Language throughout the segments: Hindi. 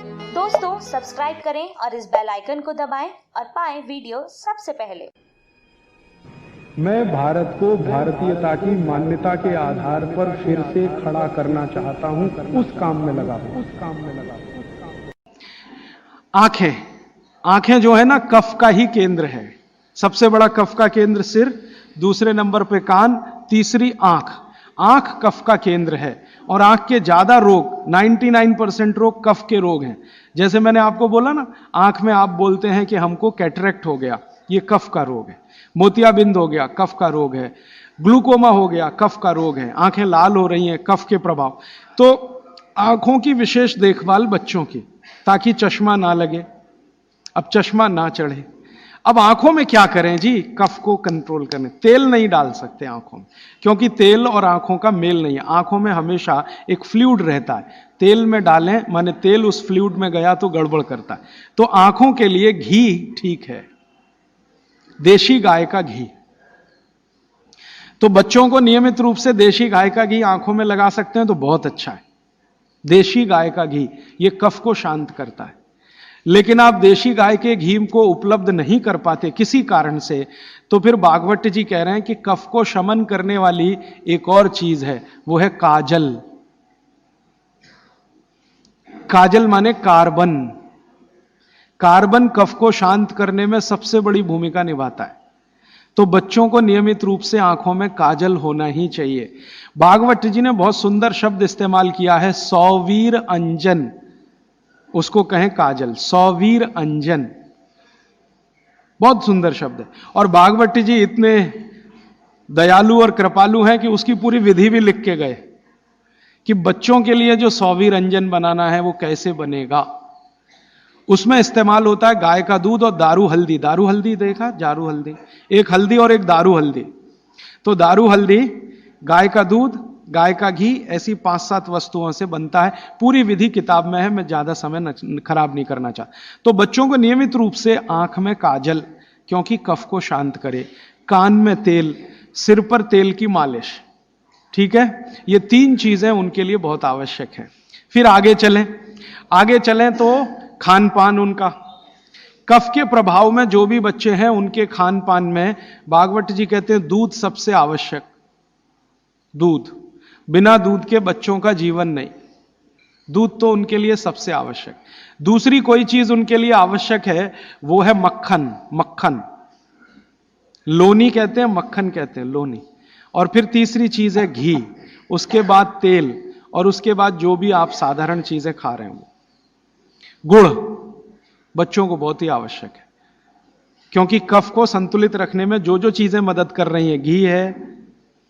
दोस्तों सब्सक्राइब करें और इस बेल आइकन को दबाएं और पाएं वीडियो सबसे पहले। मैं भारत को भारतीयता की मान्यता के आधार पर फिर से खड़ा करना चाहता हूं, उस काम में लगा हूं। आंखें जो है ना, कफ का ही केंद्र है। सबसे बड़ा कफ का केंद्र सिर, दूसरे नंबर पे कान, तीसरी आंख कफ का केंद्र है। और आंख के ज्यादा रोग 99% रोग कफ के रोग हैं। जैसे मैंने आपको बोला ना, आंख में आप बोलते हैं कि हमको कैटरेक्ट हो गया, ये कफ का रोग है। मोतियाबिंद हो गया, कफ का रोग है। ग्लूकोमा हो गया, कफ का रोग है। आंखें लाल हो रही हैं, कफ के प्रभाव। तो आंखों की विशेष देखभाल बच्चों की, ताकि चश्मा ना लगे, अब चश्मा ना चढ़े। अब आंखों में क्या करें जी? कफ को कंट्रोल करने, तेल नहीं डाल सकते आंखों में, क्योंकि तेल और आंखों का मेल नहीं है। आंखों में हमेशा एक फ्लूइड रहता है, तेल में डालें माने तेल उस फ्लूइड में गया तो गड़बड़ करता है। तो आंखों के लिए घी ठीक है, देशी गाय का घी। तो बच्चों को नियमित रूप से देशी गाय का घी आंखों में लगा सकते हैं तो बहुत अच्छा है। देशी गाय का घी ये कफ को शांत करता है। लेकिन आप देशी गाय के घी को उपलब्ध नहीं कर पाते किसी कारण से, तो फिर भागवत जी कह रहे हैं कि कफ को शमन करने वाली एक और चीज है, वो है काजल। काजल माने कार्बन। कार्बन कफ को शांत करने में सबसे बड़ी भूमिका निभाता है। तो बच्चों को नियमित रूप से आंखों में काजल होना ही चाहिए। भागवत जी ने बहुत सुंदर शब्द इस्तेमाल किया है, सौवीर अंजन, उसको कहें काजल, सौवीर अंजन, बहुत सुंदर शब्द है। और भागवत जी इतने दयालु और कृपालु हैं कि उसकी पूरी विधि भी लिख के गए कि बच्चों के लिए जो सौवीर अंजन बनाना है वो कैसे बनेगा। उसमें इस्तेमाल होता है गाय का दूध और दारू हल्दी। दारू हल्दी देखा? जारू हल्दी, एक हल्दी और एक दारू हल्दी। तो दारू हल्दी, गाय का दूध, गाय का घी, ऐसी 5-7 वस्तुओं से बनता है। पूरी विधि किताब में है, मैं ज्यादा समय खराब नहीं करना चाहता। तो बच्चों को नियमित रूप से आंख में काजल, क्योंकि कफ को शांत करे, कान में तेल, सिर पर तेल की मालिश, ठीक है? ये 3 चीजें उनके लिए बहुत आवश्यक है। फिर आगे चलें तो खान पान उनका, कफ के प्रभाव में जो भी बच्चे हैं उनके खान पान में भागवत जी कहते हैं दूध सबसे आवश्यक। दूध, बिना दूध के बच्चों का जीवन नहीं। दूध तो उनके लिए सबसे आवश्यक। दूसरी कोई चीज उनके लिए आवश्यक है, वो है मक्खन। लोनी कहते हैं, मक्खन कहते हैं, लोनी। और फिर तीसरी चीज है घी, उसके बाद तेल, और उसके बाद जो भी आप साधारण चीजें खा रहे हैं वो। गुड़ बच्चों को बहुत ही आवश्यक है, क्योंकि कफ को संतुलित रखने में जो जो चीजें मदद कर रही हैं, घी है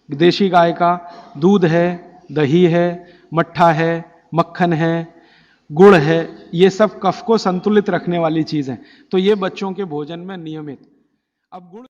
देशी गाय का, दूध है, दही है, मट्ठा है, मक्खन है, गुड़ है, ये सब कफ को संतुलित रखने वाली चीजें। तो ये बच्चों के भोजन में नियमित। अब गुड़